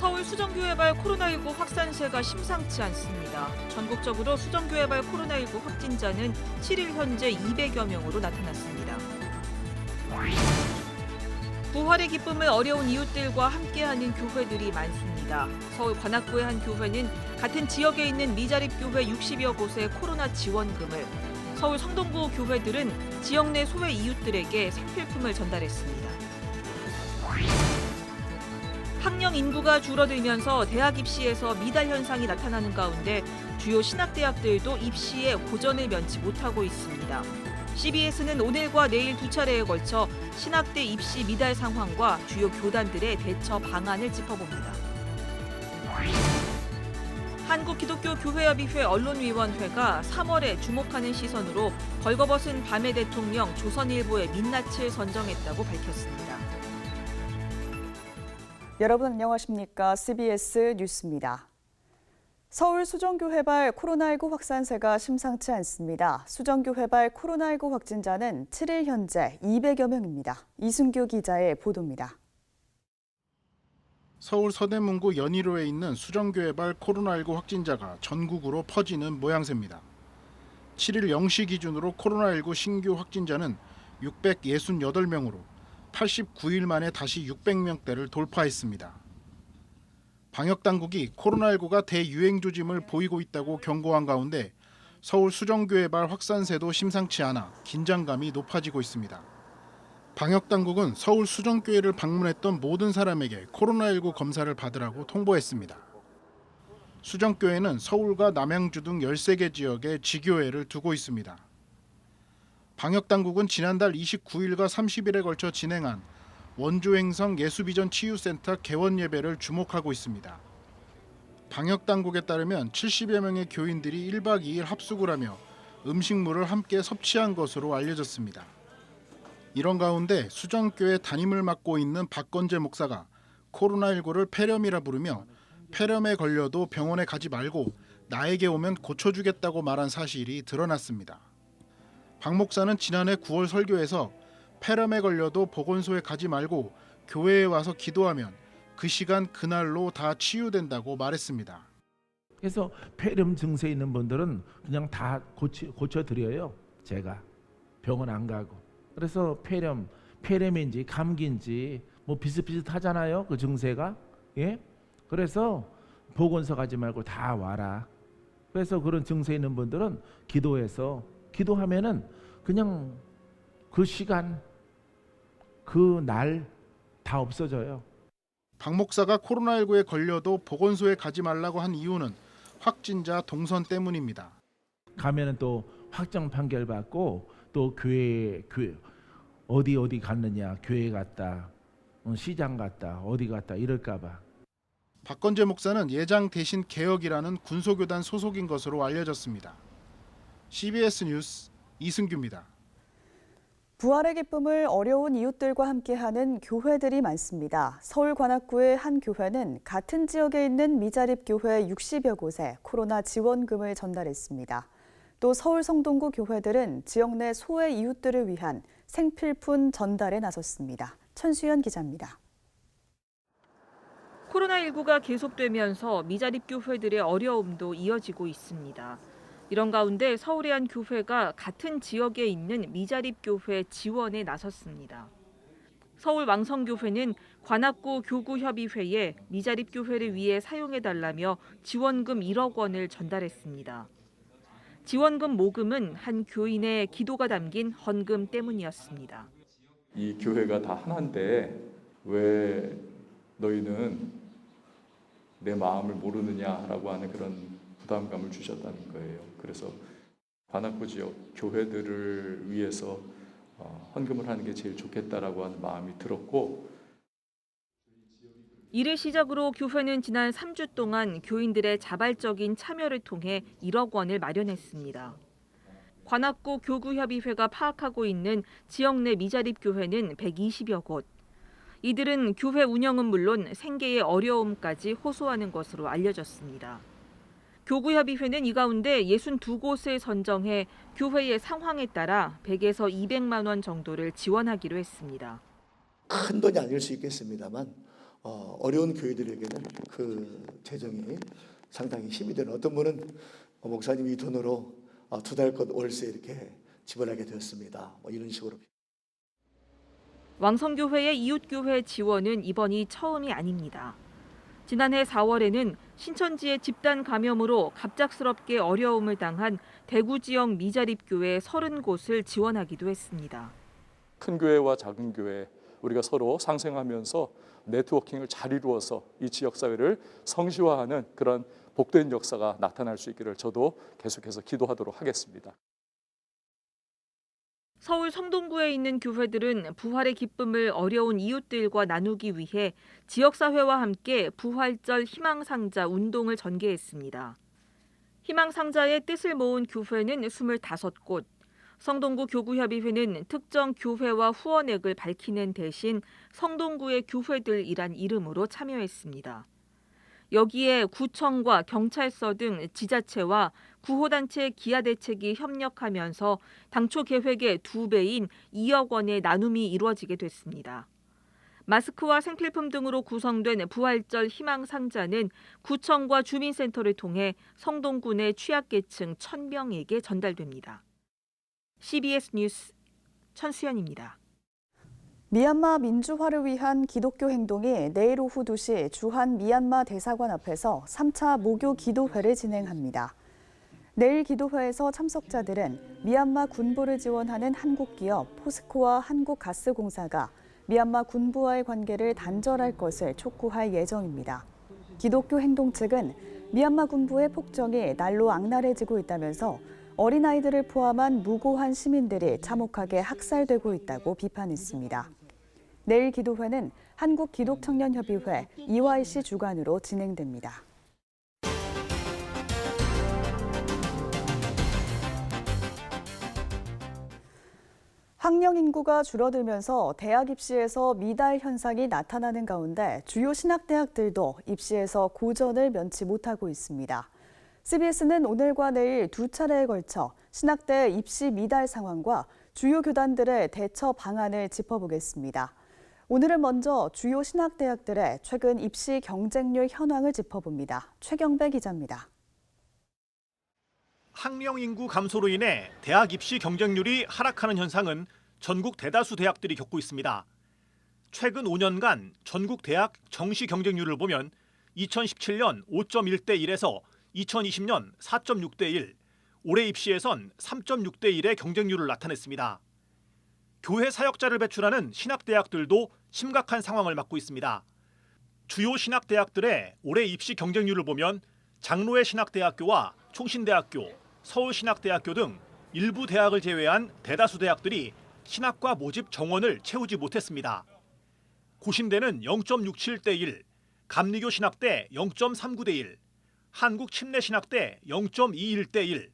서울 수정교회발 코로나19 확산세가 심상치 않습니다. 전국적으로 수정교회발 코로나19 확진자는 7일 현재 200여 명으로 나타났습니다. 부활의 기쁨을 어려운 이웃들과 함께하는 교회들이 많습니다. 서울 관악구의 한 교회는 같은 지역에 있는 미자립 교회 60여 곳에 코로나 지원금을, 서울 성동구 교회들은 지역 내 소외 이웃들에게 생필품을 전달했습니다. 학령 인구가 줄어들면서 대학 입시에서 미달 현상이 나타나는 가운데 주요 신학대학들도 입시에 고전을 면치 못하고 있습니다. CBS는 오늘과 내일 두 차례에 걸쳐 신학대 입시 미달 상황과 주요 교단들의 대처 방안을 짚어봅니다. 한국기독교교회협의회 언론위원회가 3월에 주목하는 시선으로 벌거벗은 밤의 대통령 조선일보의 민낯을 선정했다고 밝혔습니다. 여러분 안녕하십니까? CBS 뉴스입니다. 서울 수정교회발 코로나19 확산세가 심상치 않습니다. 수정교회발 코로나19 확진자는 7일 현재 200여 명입니다. 이순규 기자의 보도입니다. 서울 서대문구 연희로에 있는 수정교회발 코로나19 확진자가 전국으로 퍼지는 모양새입니다. 7일 0시 기준으로 코로나19 신규 확진자는 668명으로 89일 만에 다시 600명대를 돌파했습니다. 방역당국이 코로나19가 대유행 조짐을 보이고 있다고 경고한 가운데 서울 수정교회발 확산세도 심상치 않아 긴장감이 높아지고 있습니다. 방역당국은 서울 수정교회를 방문했던 모든 사람에게 코로나19 검사를 받으라고 통보했습니다. 수정교회는 서울과 남양주 등 13개 지역에 지교회를 두고 있습니다. 방역당국은 지난달 29일과 30일에 걸쳐 진행한 원주행성 예수비전 치유센터 개원 예배를 주목하고 있습니다. 방역당국에 따르면 70여 명의 교인들이 1박 2일 합숙을 하며 음식물을 함께 섭취한 것으로 알려졌습니다. 이런 가운데 수정교회 담임을 맡고 있는 박건재 목사가 코로나19를 폐렴이라 부르며 폐렴에 걸려도 병원에 가지 말고 나에게 오면 고쳐주겠다고 말한 사실이 드러났습니다. 박 목사는 지난해 9월 설교에서 폐렴에 걸려도 보건소에 가지 말고 교회에 와서 기도하면 그 시간 그날로 다 치유된다고 말했습니다. 그래서 폐렴 증세 있는 분들은 그냥 다 고쳐드려요. 제가 병원 안 가고. 그래서 폐렴인지 감기인지 뭐 비슷비슷하잖아요. 그 증세가. 예? 그래서 보건소 가지 말고 다 와라. 그래서 그런 증세 있는 분들은 기도하면은 그냥 그 시간 그 날 다 없어져요. 박 목사가 코로나19에 걸려도 보건소에 가지 말라고 한 이유는 확진자 동선 때문입니다. 가면은 또 확정 판결 받고 또 교회 어디 갔느냐, 교회 갔다, 시장 갔다, 어디 갔다 이럴까 봐. 박건재 목사는 예장 대신 개혁이라는 군소교단 소속인 것으로 알려졌습니다. CBS 뉴스 이승규입니다. 부활의 기쁨을 어려운 이웃들과 함께하는 교회들이 많습니다. 서울 관악구의 한 교회는 같은 지역에 있는 미자립 교회 60여 곳에 코로나 지원금을 전달했습니다. 또 서울 성동구 교회들은 지역 내 소외 이웃들을 위한 생필품 전달에 나섰습니다. 천수연 기자입니다. 코로나19가 계속되면서 미자립 교회들의 어려움도 이어지고 있습니다. 이런 가운데 서울의 한 교회가 같은 지역에 있는 미자립 교회 지원에 나섰습니다. 서울 왕성교회는 관악구 교구협의회에 미자립 교회를 위해 사용해달라며 지원금 1억 원을 전달했습니다. 지원금 모금은 한 교인의 기도가 담긴 헌금 때문이었습니다. 이 교회가 다 하나인데 왜 너희는 내 마음을 모르느냐라고 하는 그런 부담감을 주셨다는 거예요. 그래서 관악구 지역 교회들을 위해서 헌금을 하는 게 제일 좋겠다라고 하는 마음이 들었고, 이를 시작으로 교회는 지난 3주 동안 교인들의 자발적인 참여를 통해 1억 원을 마련했습니다. 관악구 교구협의회가 파악하고 있는 지역 내 미자립 교회는 120여 곳. 이들은 교회 운영은 물론 생계의 어려움까지 호소하는 것으로 알려졌습니다. 교구협의회는 이 가운데 62곳을 선정해 교회의 상황에 따라 100에서 200만 원 정도를 지원하기로 했습니다. 큰 돈이 아닐 수 있겠습니다만 어려운 교회들에게는 그 재정이 상당히 힘이 되는, 어떤 분은 목사님 이 돈으로 2달 것 월세 이렇게 지불하게 되었습니다. 이런 식으로. 왕성교회의 이웃교회 지원은 이번이 처음이 아닙니다. 지난해 4월에는 신천지의 집단 감염으로 갑작스럽게 어려움을 당한 대구 지역 미자립교회 30곳을 지원하기도 했습니다. 큰 교회와 작은 교회 우리가 서로 상생하면서 네트워킹을 잘 이루어서 이 지역 사회를 성시화하는 그런 복된 역사가 나타날 수 있기를 저도 계속해서 기도하도록 하겠습니다. 서울 성동구에 있는 교회들은 부활의 기쁨을 어려운 이웃들과 나누기 위해 지역사회와 함께 부활절 희망상자 운동을 전개했습니다. 희망상자의 뜻을 모은 교회는 25곳, 성동구 교구협의회는 특정 교회와 후원액을 밝히는 대신 성동구의 교회들이란 이름으로 참여했습니다. 여기에 구청과 경찰서 등 지자체와 구호단체 기아대책이 협력하면서 당초 계획의 2배인 2억 원의 나눔이 이루어지게 됐습니다. 마스크와 생필품 등으로 구성된 부활절 희망상자는 구청과 주민센터를 통해 성동구 내 취약계층 1,000명에게 전달됩니다. CBS 뉴스 천수연입니다. 미얀마 민주화를 위한 기독교 행동이 내일 오후 2시 주한 미얀마 대사관 앞에서 3차 무교 기도회를 진행합니다. 내일 기도회에서 참석자들은 미얀마 군부를 지원하는 한국 기업 포스코와 한국가스공사가 미얀마 군부와의 관계를 단절할 것을 촉구할 예정입니다. 기독교 행동 측은 미얀마 군부의 폭정이 날로 악랄해지고 있다면서 어린아이들을 포함한 무고한 시민들이 참혹하게 학살되고 있다고 비판했습니다. 내일 기도회는 한국기독청년협의회 EYC 주관으로 진행됩니다. 학령 인구가 줄어들면서 대학 입시에서 미달 현상이 나타나는 가운데 주요 신학대학들도 입시에서 고전을 면치 못하고 있습니다. CBS는 오늘과 내일 2차례에 걸쳐 신학대 입시 미달 상황과 주요 교단들의 대처 방안을 짚어보겠습니다. 오늘은 먼저 주요 신학대학들의 최근 입시 경쟁률 현황을 짚어봅니다. 최경배 기자입니다. 학령 인구 감소로 인해 대학 입시 경쟁률이 하락하는 현상은 전국 대다수 대학들이 겪고 있습니다. 최근 5년간 전국 대학 정시 경쟁률을 보면 2017년 5.1대 1에서 2020년 4.6대 1, 올해 입시에선 3.6대 1의 경쟁률을 나타냈습니다. 교회 사역자를 배출하는 신학대학들도 심각한 상황을 맞고 있습니다. 주요 신학대학들의 올해 입시 경쟁률을 보면 장로회 신학대학교와 총신대학교, 서울신학대학교 등 일부 대학을 제외한 대다수 대학들이 신학과 모집 정원을 채우지 못했습니다. 고신대는 0.67대 1, 감리교 신학대 0.39대 1, 한국침례신학대 0.21대 1,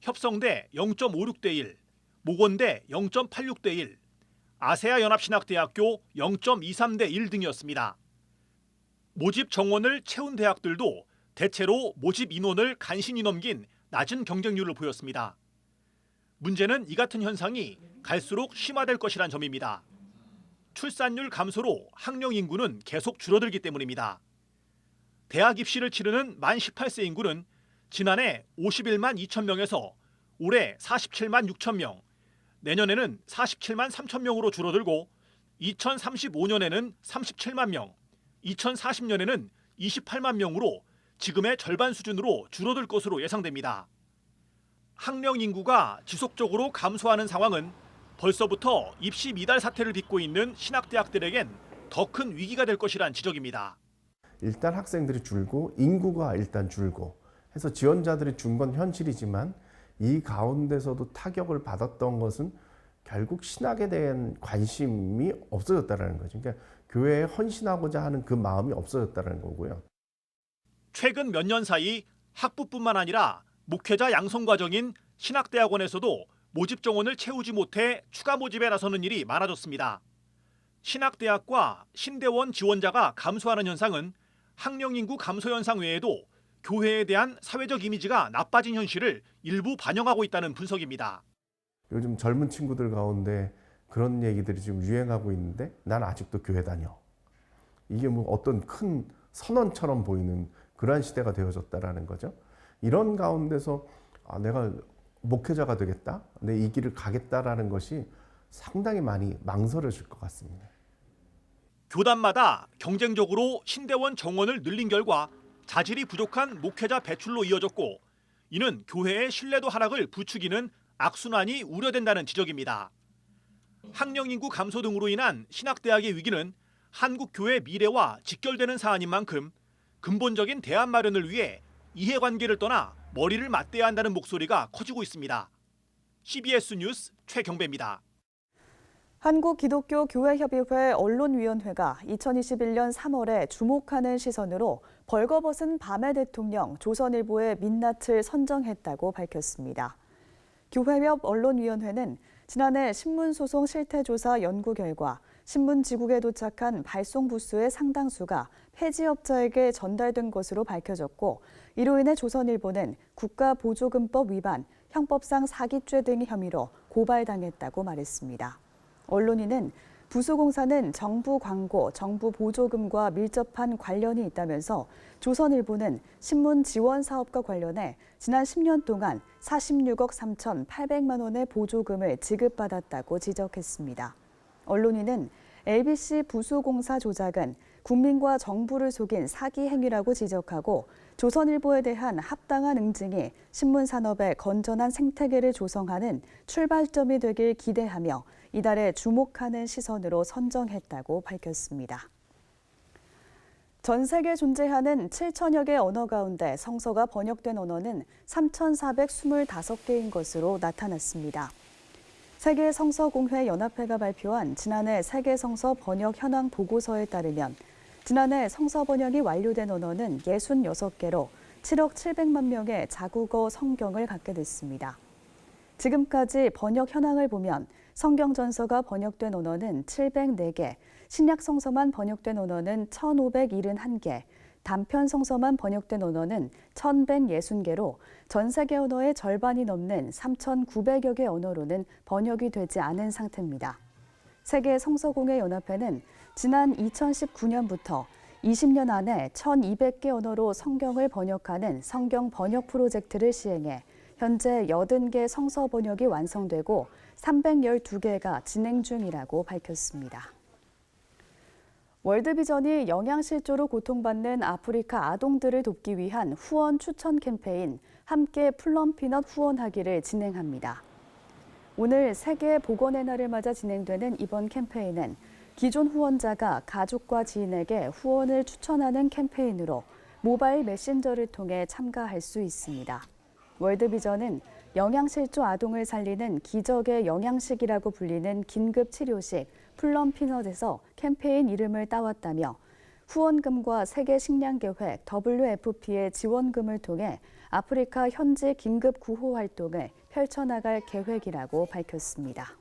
협성대 0.56대 1, 모건대 0.86대 1, 아세아 연합신학대학교 0.23대 1 등이었습니다. 모집 정원을 채운 대학들도 대체로 모집 인원을 간신히 넘긴 낮은 경쟁률을 보였습니다. 문제는 이 같은 현상이 갈수록 심화될 것이란 점입니다. 출산율 감소로 학령 인구는 계속 줄어들기 때문입니다. 대학 입시를 치르는 만 18세 인구는 지난해 51만 2천 명에서 올해 47만 6천 명, 내년에는 47만 3천 명으로 줄어들고 2035년에는 37만 명, 2040년에는 28만 명으로 지금의 절반 수준으로 줄어들 것으로 예상됩니다. 학령 인구가 지속적으로 감소하는 상황은 벌써부터 입시 미달 사태를 빚고 있는 신학대학들에겐 더 큰 위기가 될 것이란 지적입니다. 일단 학생들이 줄고 인구가 일단 줄고 해서 지원자들이 준 건 현실이지만 이 가운데서도 타격을 받았던 것은 결국 신학에 대한 관심이 없어졌다는 거죠. 그러니까 교회에 헌신하고자 하는 그 마음이 없어졌다는 거고요. 최근 몇 년 사이 학부뿐만 아니라 목회자 양성 과정인 신학대학원에서도 모집 정원을 채우지 못해 추가 모집에 나서는 일이 많아졌습니다. 신학대학과 신대원 지원자가 감소하는 현상은 학령 인구 감소 현상 외에도 교회에 대한 사회적 이미지가 나빠진 현실을 일부 반영하고 있다는 분석입니다. 요즘 젊은 친구들 가운데 그런 얘기들이 지금 유행하고 있는데 난 아직도 교회 다녀. 이게 뭐 어떤 큰 선언처럼 보이는 그러한 시대가 되어졌다라는 거죠. 이런 가운데서 내가 목회자가 되겠다, 내 이 길을 가겠다라는 것이 상당히 많이 망설여질 것 같습니다. 교단마다 경쟁적으로 신대원 정원을 늘린 결과 자질이 부족한 목회자 배출로 이어졌고, 이는 교회의 신뢰도 하락을 부추기는 악순환이 우려된다는 지적입니다. 학령 인구 감소 등으로 인한 신학대학의 위기는 한국 교회 미래와 직결되는 사안인 만큼 근본적인 대안 마련을 위해 이해관계를 떠나 머리를 맞대야 한다는 목소리가 커지고 있습니다. CBS 뉴스 최경배입니다. 한국기독교교회협의회 언론위원회가 2021년 3월에 주목하는 시선으로 벌거벗은 밤의 대통령 조선일보의 민낯을 선정했다고 밝혔습니다. 교회협 언론위원회는 지난해 신문소송 실태조사 연구 결과 신문지국에 도착한 발송 부수의 상당수가 폐지업자에게 전달된 것으로 밝혀졌고, 이로 인해 조선일보는 국가보조금법 위반, 형법상 사기죄 등의 혐의로 고발당했다고 말했습니다. 언론인은 부수공사는 정부 광고, 정부 보조금과 밀접한 관련이 있다면서 조선일보는 신문 지원 사업과 관련해 지난 10년 동안 46억 3,800만 원의 보조금을 지급받았다고 지적했습니다. 언론인은 LBC 부수공사 조작은 국민과 정부를 속인 사기 행위라고 지적하고, 조선일보에 대한 합당한 응징이 신문산업의 건전한 생태계를 조성하는 출발점이 되길 기대하며 이달에 주목하는 시선으로 선정했다고 밝혔습니다. 전 세계에 존재하는 7천여 개 언어 가운데 성서가 번역된 언어는 3,425개인 것으로 나타났습니다. 세계 성서공회 연합회가 발표한 지난해 세계 성서 번역 현황 보고서에 따르면 지난해 성서 번역이 완료된 언어는 66개로 7억 700만 명의 자국어 성경을 갖게 됐습니다. 지금까지 번역 현황을 보면 성경 전서가 번역된 언어는 704개, 신약 성서만 번역된 언어는 1,571개, 단편 성서만 번역된 언어는 1,160개로 전 세계 언어의 절반이 넘는 3,900여 개 언어로는 번역이 되지 않은 상태입니다. 세계 성서공회 연합회는 지난 2019년부터 20년 안에 1,200개 언어로 성경을 번역하는 성경 번역 프로젝트를 시행해 현재 80개 성서 번역이 완성되고 312개가 진행 중이라고 밝혔습니다. 월드비전이 영양실조로 고통받는 아프리카 아동들을 돕기 위한 후원 추천 캠페인 함께 플럼피넛 후원하기를 진행합니다. 오늘 세계 보건의 날을 맞아 진행되는 이번 캠페인은 기존 후원자가 가족과 지인에게 후원을 추천하는 캠페인으로 모바일 메신저를 통해 참가할 수 있습니다. 월드비전은 영양실조 아동을 살리는 기적의 영양식이라고 불리는 긴급 치료식 플럼피넛에서 캠페인 이름을 따왔다며 후원금과 세계식량계획 WFP의 지원금을 통해 아프리카 현지 긴급 구호 활동을 펼쳐나갈 계획이라고 밝혔습니다.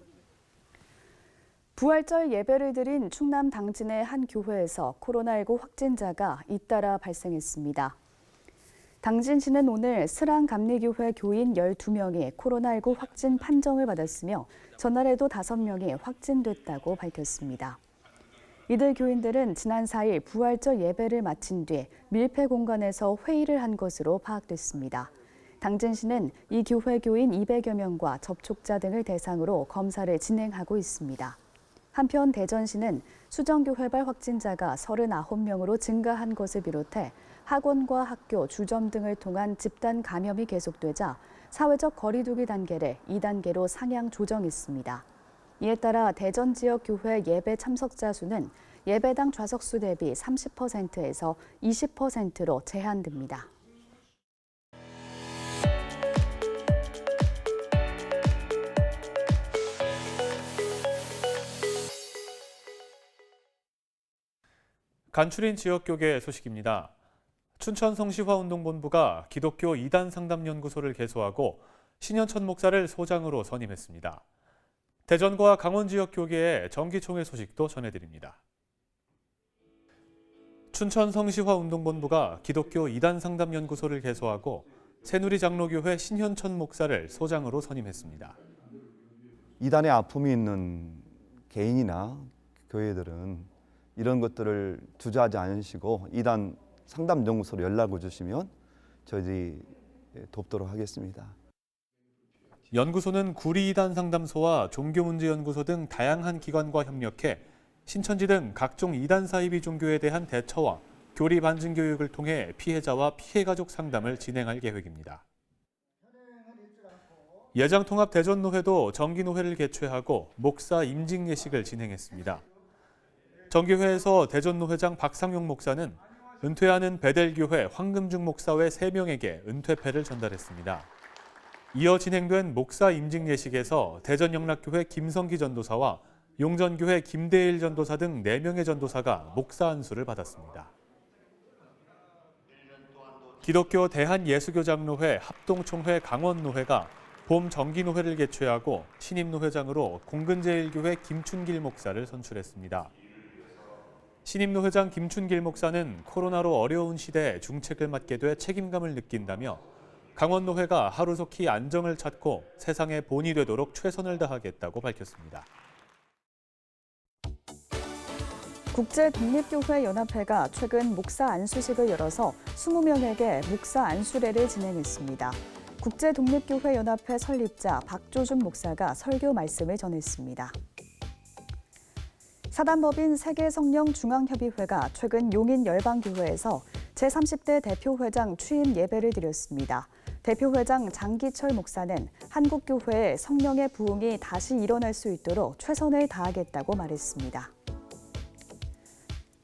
부활절 예배를 드린 충남 당진의 한 교회에서 코로나19 확진자가 잇따라 발생했습니다. 당진시는 오늘 스랑감리교회 교인 12명이 코로나19 확진 판정을 받았으며 전날에도 5명이 확진됐다고 밝혔습니다. 이들 교인들은 지난 4일 부활절 예배를 마친 뒤 밀폐 공간에서 회의를 한 것으로 파악됐습니다. 당진시는 이 교회 교인 200여 명과 접촉자 등을 대상으로 검사를 진행하고 있습니다. 한편 대전시는 수정교회발 확진자가 39명으로 증가한 것을 비롯해 학원과 학교, 주점 등을 통한 집단 감염이 계속되자 사회적 거리 두기 단계를 2단계로 상향 조정했습니다. 이에 따라 대전 지역 교회 예배 참석자 수는 예배당 좌석수 대비 30%에서 20%로 제한됩니다. 간추린 지역교계 소식입니다. 춘천 성시화운동본부가 기독교 이단 상담연구소를 개소하고 신현천 목사를 소장으로 선임했습니다. 대전과 강원 지역 교계의 정기총회 소식도 전해드립니다. 춘천 성시화운동본부가 기독교 이단 상담연구소를 개소하고 새누리 장로교회 신현천 목사를 소장으로 선임했습니다. 이단의 아픔이 있는 개인이나 교회들은 이런 것들을 주저하지 않으시고 이단 상담연구소로 연락을 주시면 저희들이 돕도록 하겠습니다. 연구소는 구리2단 상담소와 종교문제연구소 등 다양한 기관과 협력해 신천지 등 각종 이단 사이비 종교에 대한 대처와 교리 반증 교육을 통해 피해자와 피해 가족 상담을 진행할 계획입니다. 예장통합 대전노회도 정기노회를 개최하고 목사 임직 예식을 진행했습니다. 정기회에서 대전노회장 박상용 목사는 은퇴하는 베델교회 황금중 목사 외 3명에게 은퇴패를 전달했습니다. 이어 진행된 목사 임직 예식에서 대전영락교회 김성기 전도사와 용전교회 김대일 전도사 등 4명의 전도사가 목사 안수를 받았습니다. 기독교 대한예수교장로회 합동총회 강원노회가 봄 정기노회를 개최하고 신임노회장으로 공근제일교회 김춘길 목사를 선출했습니다. 신임노회장 김춘길 목사는 코로나로 어려운 시대에 중책을 맡게 돼 책임감을 느낀다며 강원노회가 하루속히 안정을 찾고 세상의 본이 되도록 최선을 다하겠다고 밝혔습니다. 국제독립교회연합회가 최근 목사 안수식을 열어서 20명에게 목사 안수례를 진행했습니다. 국제독립교회연합회 설립자 박조준 목사가 설교 말씀을 전했습니다. 사단법인 세계성령중앙협의회가 최근 용인열방교회에서 제30대 대표회장 취임 예배를 드렸습니다. 대표회장 장기철 목사는 한국교회의 성령의 부흥이 다시 일어날 수 있도록 최선을 다하겠다고 말했습니다.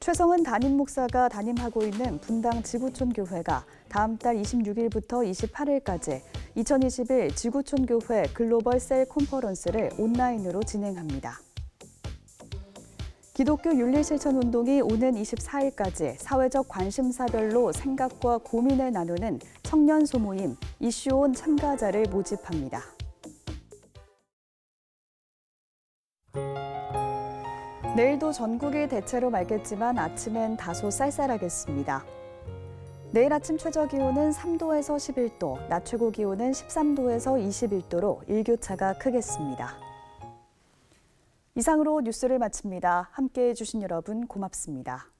최성은 담임 목사가 담임하고 있는 분당 지구촌교회가 다음 달 26일부터 28일까지 2021 지구촌교회 글로벌 셀 컨퍼런스를 온라인으로 진행합니다. 기독교 윤리실천운동이 오는 24일까지 사회적 관심사별로 생각과 고민을 나누는 청년 소모임 이슈온 참가자를 모집합니다. 내일도 전국이 대체로 맑겠지만 아침엔 다소 쌀쌀하겠습니다. 내일 아침 최저기온은 3도에서 11도, 낮 최고기온은 13도에서 21도로 일교차가 크겠습니다. 이상으로 뉴스를 마칩니다. 함께해 주신 여러분 고맙습니다.